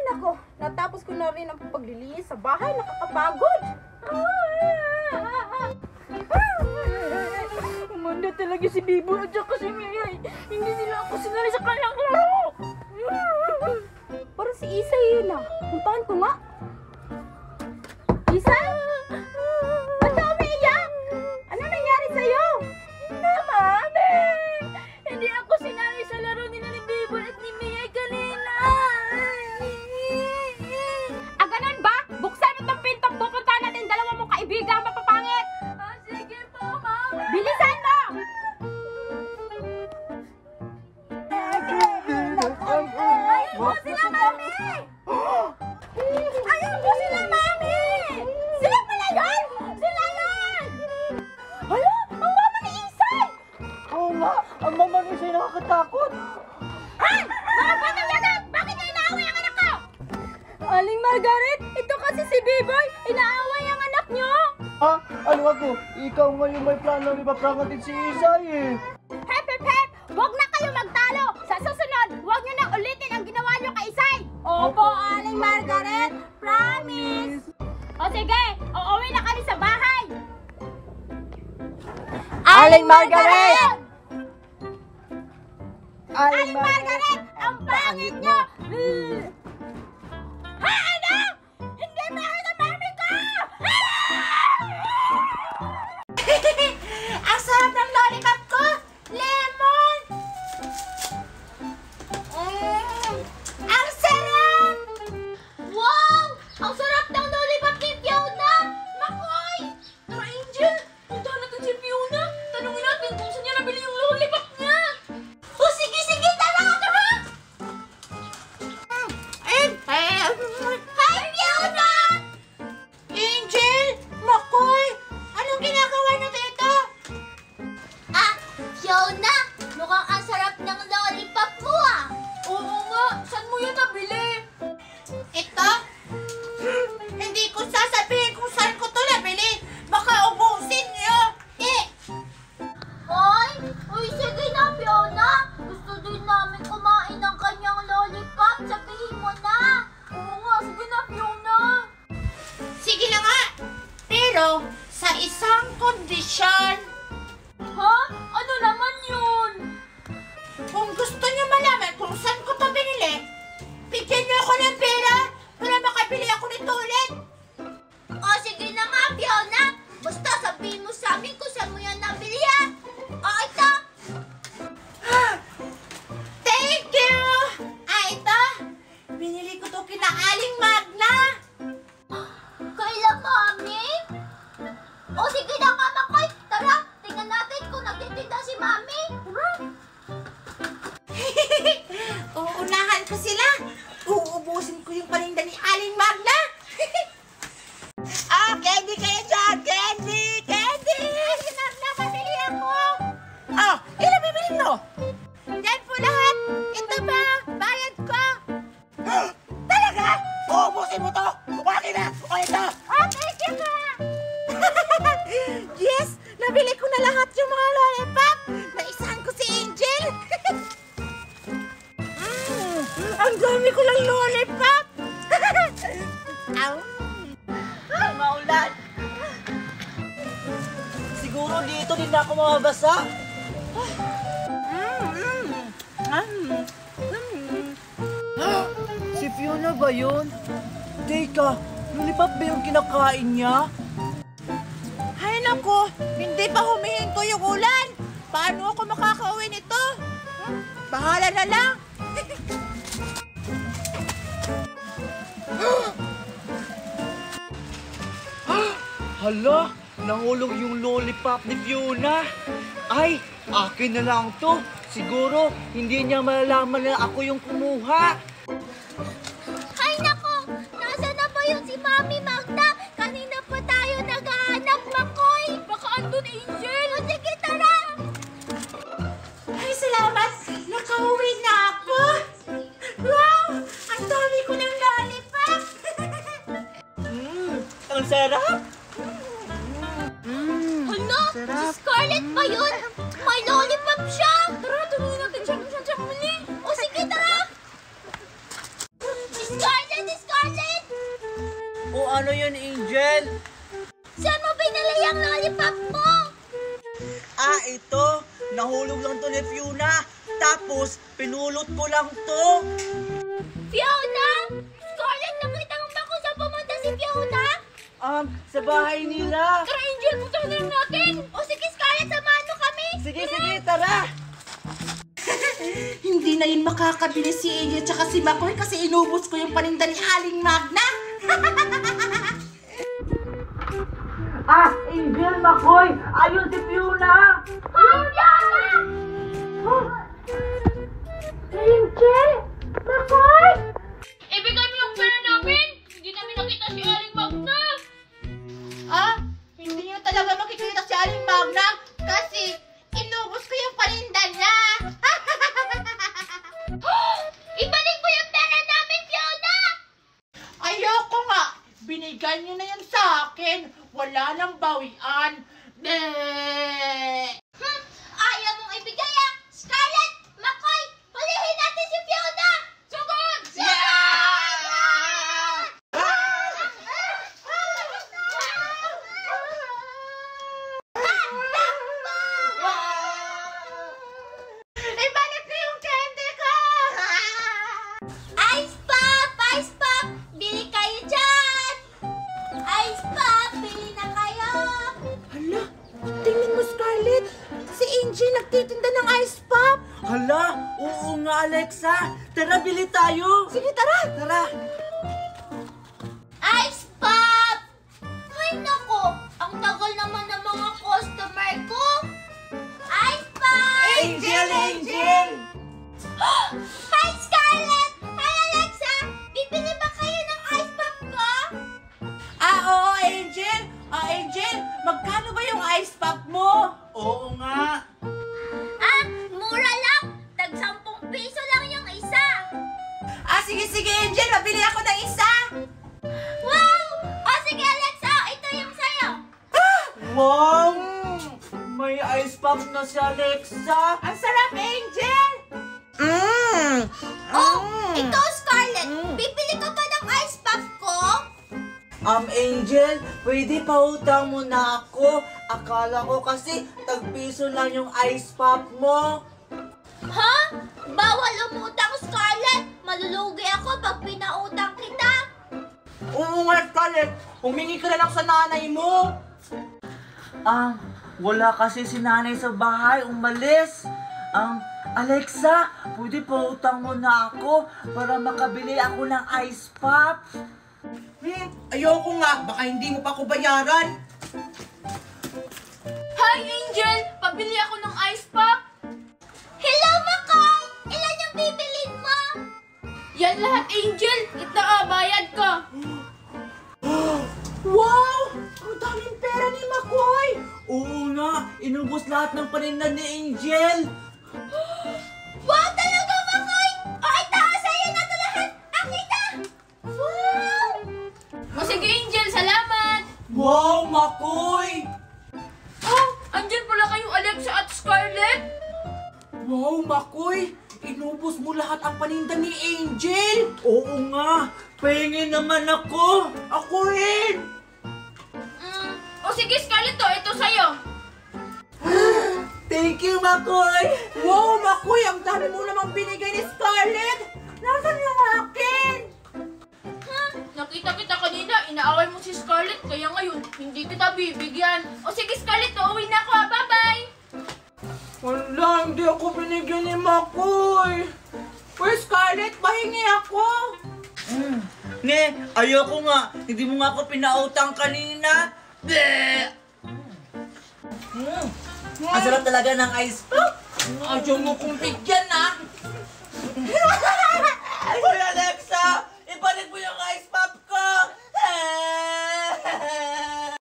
nako, natapos ko na rin ang paglilinis sa bahay. Nakakapagod. Umanda talaga si Bibo at saka si Miyay. Hindi nila ako sinali sa kanilang laro. Parang si Isay yun ah. Puntahan ko nga. Isay? Ba't ka umiiyak? Ano nangyari sa'yo? Hindi, Mami. Hindi ako sinali sa laro nila ni Bibo at ni Miyay kanina. Ah, ganun ba? Buksan mo itong pinto. Pupuntahan natin dalawa mong kaibigang mapapangit. Ah, sige po, Mami. Bilisan mo! Ayun po sila, Mami! Ayun po sila, Mami! Sila pala yun! Sila yun! Hala! Ang mama ni Isay! Oo nga! Ang mama ni Isay nakakatakot! Han! Mga batang yanak! Bakit niyo inaaway ang anak ko? Aling Margaret! Ito kasi si Biboy! Inaaway ang anak niyo! Ha? Ano ako? Ikaw nga yung may plano ipaprangatin si Isay eh! Hep, hep, hep! Huwag na kayo magtalo! Sa susunod, huwag niyo na ulitin ang ginawa niyo kay Isay! Opo, Aling Margaret! Promise! O sige, uuwi na kami sa bahay! Aling Margaret! Aling Margaret! Ang pangit niyo! Ha, ano? Hindi pangit ang mami ko! Ang sarap ng lollipop ko! Lemon! Ang sarap! Wow! Ang sarap ng lollipop ni Fiona! Makoy! Tara, Angel! Puntahan natin si Fiona! Tanungin natin kung saan niya nabili yung lollipop niya! Oh, sige, sige! Tara, tara! Hi, Fiona! Angel! Makoy! Anong ginagawa niyo dito? Ah, Fiona! Mukhang ang sarap ng lollipop mo ah! Oo nga! Saan mo yun nabili? Ito? Hindi ko sasabihin kung saan ko to nabili! Baka ubusin niyo! Hoy! Uy, sige na, Fiona! Gusto din namin kumain ng kanyang lollipop! Sabihin mo na! Oo nga, sige na, Fiona! Sige na nga! Pero, sa isang kondisyon. Ha? Ano naman yun? Kung gusto niyo malaman kung saan ko to binili, bigyan niyo ako ng pera para makabili ako nito ulit. O sige na nga, Fiona. Basta sabihin mo sa amin kung saan mo yan nabili ha. O ito. Thank you. Ah, ito. Binili ko to kina Aling Magna. Kaila, Mami? O sige na nga, Makoy. Tara, tingnan natin kung nagtitinda si Mami. Uunahan ko sila. Uubusin ko yung paninda ni Aling Magna. Ah, candy kayo dyan! Candy! Candy! Aling Magna, pabili ako. Ah, ilan bibili mo? Yan po lahat. Ito ba? Bayad ko. Talaga? Uubusin mo to? Wagi na! O ito! Oh, thank you ka! Yes! Nabili ko na lahat yung mga lollipop! Naisahan ko si Angel! Ang dami ko lang lollipop! Maulan! Siguro dito din ako mababasa. Si Fiona ba yun? Teka, lollipop ba yung kinakain niya? Ay nako, hindi pa humihinto yung ulan. Paano ako makakauwi nito? Bahala na lang. Hala, nahulog yung lollipop ni Fiona. Ay, akin na lang to. Siguro, hindi niya malalaman na ako yung kumuha. Ay nako, nasa na ba yun si Mami Magda? Kanina pa tayo naghahanap, Makoy. Baka andun, Angel. O sige, tara. Ay, salamat. Nakauwi na ako. Wow, ang dami ko ng lollipop. Ang sarap! Hala, si Scarlett ba yun? May lollipop siya. Tara, tumingin natin siya kung saan siya muli. O sige, tara. Si Scarlett Scarlett? O ano yun, Angel? Saan mo binili yung lollipop mo? Ah, ito. Nahulog lang to ni Fiona. Tapos, pinulot ko lang to. Fiona? Scarlett, nakita mo ba kung saan pumunta si Fiona? Sa bahay nila. Tara, Angel, punta na natin. O sige, Scarlett, samahan mo kami. Sige, tara. Hindi na yun makakabili si Angel tsaka si Makoy kasi inubos ko yung paninda ni Aling Magna. Angel, Makoy! Ayun si Fiona! Fiona! Angel! Makoy! Ibigay mo yung pera namin! Hindi namin nakita si Aling Magna! Hindi nyo talaga makikita si Aling Magna kasi inubos ko yung paninda niya. Ibalik mo yung pera namin, Fiona! Ayoko nga. Binigay nyo na yan sa akin. Wala nang bawian. Ayaw mong ibigay Scarlett! Makoy! Hulihin natin si Fiona! Sugod! Ibalik ko yung candy ko! Ice Pop! Ice Pop! Bili kayo dyan! Ice Pop! Bili na kayo! Hala, tingnan mo Scarlett. Si Angel nagtitinda ng ice pop. Hala, oo nga, Alexa. Tara, bili tayo. Sige, tara. Tara. Ice Pop! Ay nako! Ang tagal naman ng mga customer ko! Ice Pop! Angel, Angel! Hi Scarlett! Hi Alexa! Bibili ba kayo ng ice pop ko? Oo, Angel. Angel, magkano ba yung ice pop mo? Oo nga. Mura lang! Tag 10 piso lang yung isa! Sige, Angel. Mabili ako ng isa. Wow! O sige Alexa, ito yung sayo! Wow! May ice pop na si Alexa. Ang sarap, Angel. Ikaw Scarlett! Bibili ka ba ng ice pop ko? Angel, pwede pautang mo na ako. Akala ko kasi tagpiso lang yung ice pop mo. Ha? Bawal umutang Scarlett! Malulugi ako pag pinautang kita! Oo nga, Scarlett. Humingi ka na lang sa nanay mo. Wala kasi si nanay sa bahay, umalis. Alexa, pwede pautang mo na ako para makabili ako ng ice pop. Ayoko nga. Baka hindi mo pa ako bayaran. Hi Angel! Pabili ako ng ice pop! Hello Makoy! Ilan yung bibilin mo? Yan lahat Angel! Bayad ka! Wow! Ang daming pera ni Makoy. Oo nga, inubos lahat ng paninda ni Angel. Wow talaga Makoy! O ito! Sa'yo na ito lahat! Akita! Wow! O sige Angel, salamat! Wow, Makoy! Andyan pala kayong Alexa at Scarlett? Wow, Makoy. Inubos mo lahat ang paninda ni Angel. Oo nga, pahingin naman ako. Ako rin. O sige Scarlett, ito sa'yo. Thank you, Makoy! Wow, Makoy. Ang dami mo namang binigay ni Scarlett. Nasaan yung akin? Nakita kita kanina, inaaway mo si Scarlett, kaya ngayon, hindi kita bibigyan. O sige Scarlett, uuwi na ako, bye-bye! Wala, hindi ako binigyan ni Makoy. Uy, Scarlett, pahingi ako. Ne, ayoko nga. Hindi mo nga ako pinautang kanina. Bleh! Ang sarap talaga ng ice pop. Ayaw mo kong bigyan